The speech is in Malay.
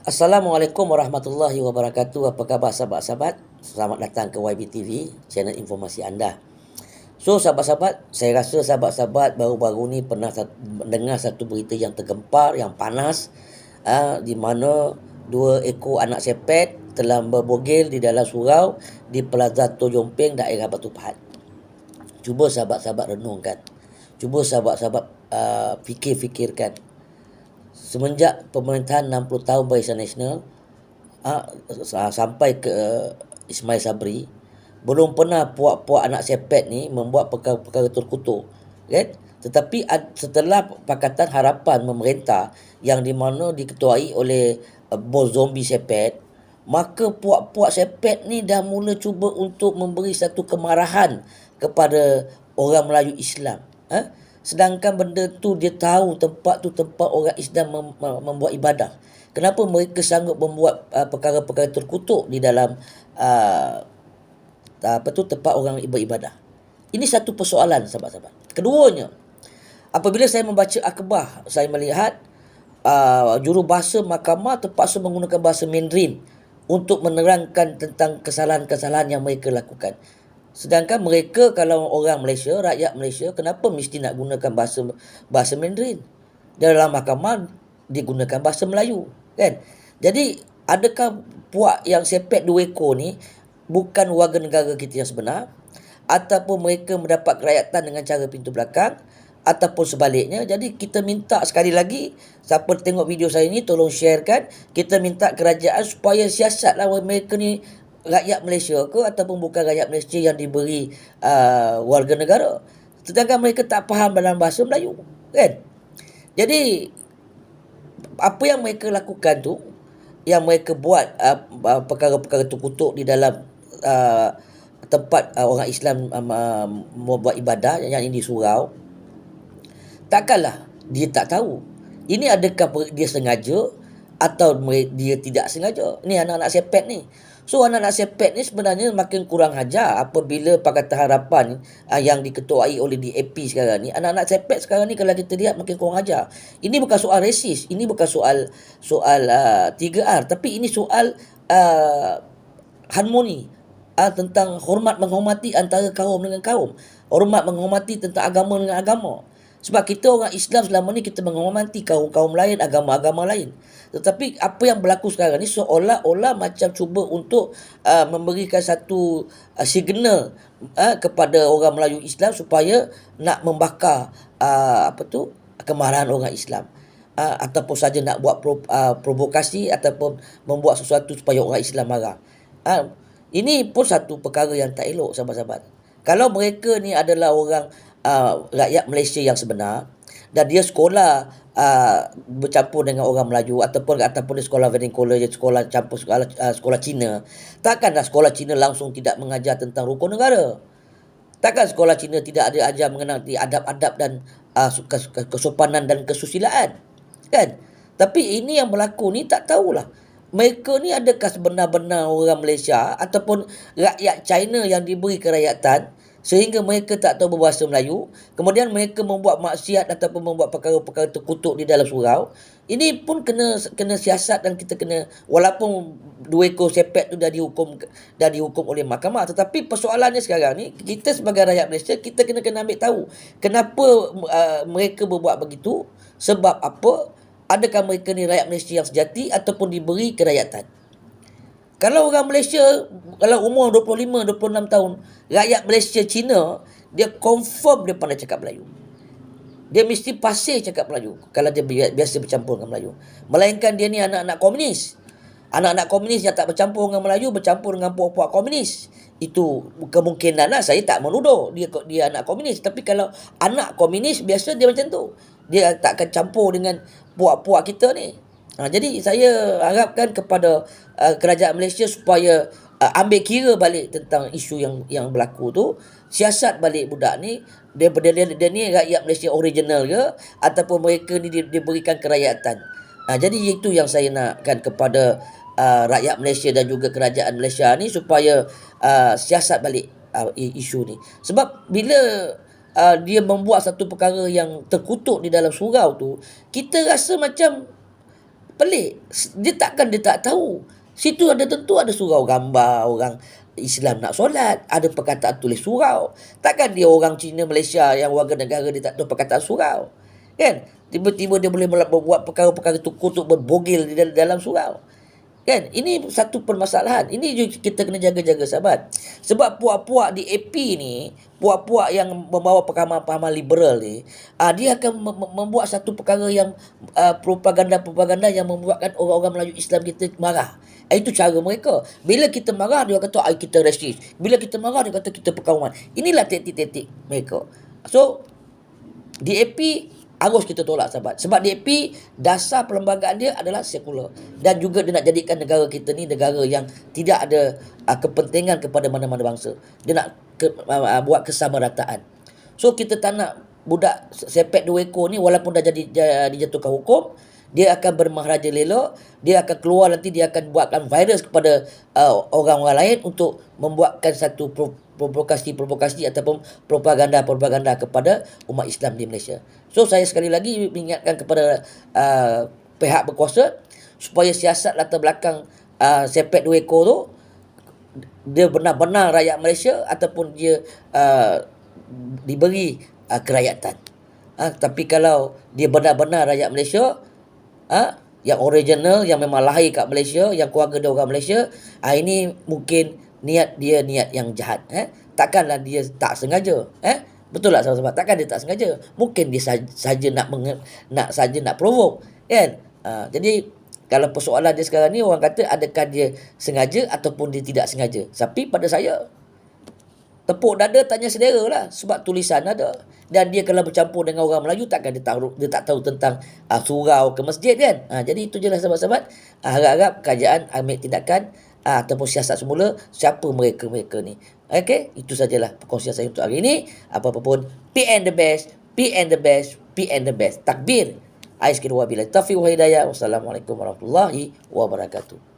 Assalamualaikum warahmatullahi wabarakatuh. Apa khabar sahabat-sahabat? Selamat datang ke YBTV, channel informasi anda. So sahabat-sahabat, saya rasa sahabat-sahabat baru-baru ni pernah dengar satu berita yang tergempar, yang panas, di mana dua ekor anak sepet telah berbogel di dalam surau di Plaza Tojompeng, daerah Batu Pahat. Cuba sahabat-sahabat renungkan. Cuba sahabat-sahabat fikir-fikirkan. Semenjak pemerintahan 60 tahun Barisan Nasional sampai ke Ismail Sabri, belum pernah puak-puak anak sepet ni membuat perkara-perkara terkutuk, kan? Tetapi setelah Pakatan Harapan memerintah yang di mana diketuai oleh bos zombie sepet, maka puak-puak sepet ni dah mula cuba untuk memberi satu kemarahan kepada orang Melayu Islam. Sedangkan benda tu dia tahu tempat tu tempat orang Islam membuat ibadah. Kenapa mereka sanggup membuat perkara-perkara terkutuk di dalam tempat orang beribadah? Ini satu persoalan sahabat-sahabat. Keduanya, apabila saya membaca akhbar, saya melihat jurubahasa mahkamah terpaksa menggunakan bahasa Mandarin untuk menerangkan tentang kesalahan-kesalahan yang mereka lakukan. Sedangkan mereka, kalau orang Malaysia, rakyat Malaysia, kenapa mesti nak gunakan bahasa Mandarin? Dalam mahkamah digunakan bahasa Melayu, kan? Jadi adakah puak yang sepet dua ekor ni bukan warga negara kita yang sebenar, ataupun mereka mendapat kerakyatan dengan cara pintu belakang, ataupun sebaliknya? Jadi kita minta sekali lagi, siapa tengok video saya ni tolong sharekan. Kita minta kerajaan supaya siasatlah mereka ni rakyat Malaysia ke ataupun bukan rakyat Malaysia yang diberi warga negara, sedangkan mereka tak faham dalam bahasa Melayu, kan? Jadi apa yang mereka lakukan tu, yang mereka buat perkara-perkara terkutuk di dalam tempat orang Islam membuat ibadah, yang ini surau, takkanlah dia tak tahu ini adakah dia sengaja atau dia tidak sengaja. Ni anak-anak sepet ni. So anak-anak sepet ni sebenarnya makin kurang ajar apabila Pakatan Harapan yang diketuai oleh DAP sekarang ni. Anak-anak sepet sekarang ni kalau kita lihat makin kurang ajar. Ini bukan soal resis, ini bukan soal 3R, tapi ini soal harmoni, tentang hormat menghormati antara kaum dengan kaum, hormat menghormati tentang agama dengan agama. Sebab kita orang Islam selama ni kita menghormati kaum-kaum lain, agama-agama lain. Tetapi apa yang berlaku sekarang ni seolah-olah macam cuba untuk memberikan satu signal kepada orang Melayu Islam supaya nak membakar kemarahan orang Islam, ataupun saja nak buat provokasi ataupun membuat sesuatu supaya orang Islam marah. Ini pun satu perkara yang tak elok sahabat-sahabat. Kalau mereka ni adalah orang rakyat Malaysia yang sebenar dan dia sekolah bercampur dengan orang Melayu, ataupun dia sekolah vernacular, sekolah campur sekolah Cina, takkanlah sekolah Cina langsung tidak mengajar tentang rukun negara. Takkan sekolah Cina tidak ada ajar mengenai adab-adab dan kesopanan dan kesusilaan, kan? Tapi ini yang berlaku ni tak tahulah mereka ni adakah sebenar-benar orang Malaysia ataupun rakyat China yang diberi kerakyatan sehingga mereka tak tahu berbahasa Melayu, kemudian mereka membuat maksiat ataupun membuat perkara-perkara terkutuk di dalam surau. Ini pun kena siasat, dan kita kena, walaupun dua ekor sepet tu dah dihukum oleh mahkamah, tetapi persoalannya sekarang ni kita sebagai rakyat Malaysia, kita kena ambil tahu kenapa mereka berbuat begitu, sebab apa, adakah mereka ni rakyat Malaysia yang sejati ataupun diberi kerakyatan. Kalau orang Malaysia, kalau umur 25-26 tahun, rakyat Malaysia Cina, dia confirm dia pandai cakap Melayu. Dia mesti pasir cakap Melayu kalau dia biasa bercampur dengan Melayu. Melainkan dia ni anak-anak komunis. Anak-anak komunis yang tak bercampur dengan Melayu, bercampur dengan puak-puak komunis. Itu kemungkinan lah, saya tak menuduh dia anak komunis. Tapi kalau anak komunis, biasa dia macam tu. Dia tak akan campur dengan puak-puak kita ni. Jadi saya harapkan kepada kerajaan Malaysia supaya ambil kira balik tentang isu yang berlaku tu. Siasat balik budak ni, dia ni rakyat Malaysia original ke ataupun mereka ni diberikan kerakyatan. Jadi itu yang saya nakkan kepada rakyat Malaysia dan juga kerajaan Malaysia ni, supaya siasat balik isu ni. Sebab bila dia membuat satu perkara yang terkutuk di dalam surau tu, kita rasa macam Pelik. Dia tak tahu. Situ ada tentu ada surau gambar orang Islam nak solat, ada perkataan tulis surau. Takkan dia orang Cina Malaysia yang warga negara dia tak tahu perkataan surau. Kan? Tiba-tiba dia boleh buat perkara-perkara tu kutuk berbogil di dalam surau. Kan? Ini satu permasalahan. Ini juga kita kena jaga-jaga, sahabat. Sebab puak-puak di AP ni, puak-puak yang membawa pemahaman liberal ni, dia akan membuat satu perkara yang propaganda-propaganda yang membuatkan orang-orang Melayu Islam kita marah. Itu cara mereka. Bila kita marah, dia kata kita rasis. Bila kita marah, dia kata kita perkauman. Inilah taktik-taktik mereka. So, DAP harus kita tolak, sahabat. Sebab DAP, dasar perlembagaan dia adalah sekular. Dan juga dia nak jadikan negara kita ni negara yang tidak ada kepentingan kepada mana-mana bangsa. Dia nak buat kesamarataan. So, kita tak nak budak sepet dua ekor ni walaupun dah dijatuhkan hukum, dia akan bermahraja lela, dia akan keluar nanti, dia akan buatkan virus kepada orang-orang lain untuk membuatkan satu provokasi ataupun propaganda kepada umat Islam di Malaysia. So saya sekali lagi mengingatkan kepada pihak berkuasa supaya siasat latar belakang sepet dua ekor tu dia benar-benar rakyat Malaysia ataupun dia diberi kerakyatan. Tapi kalau dia benar-benar rakyat Malaysia, yang original, yang memang lahir kat Malaysia, yang keluarga dia orang Malaysia, ini mungkin niat dia niat yang jahat. Takkanlah dia tak sengaja. Betul tak sahabat-sahabat? Takkan dia tak sengaja. Mungkin dia saja nak provoke, kan? Jadi kalau persoalan dia sekarang ni, orang kata adakah dia sengaja ataupun dia tidak sengaja. Tapi pada saya, tepuk dada tanya sedera lah. Sebab tulisan ada. Dan dia kalau bercampur dengan orang Melayu, takkan dia tak tahu tentang surau ke masjid, kan? Jadi itu je lah, sahabat-sahabat. Harap-harap kerajaan ambil tindakan ataupun siasat semula siapa mereka ni. Okey, itu sajalah perkongsian saya untuk hari ini. Apa-apa pun, PN the best, PN the best, PN the best. Takbir. Aiskir wabillahi taufiq wa hidayah. Wassalamualaikum warahmatullahi wabarakatuh.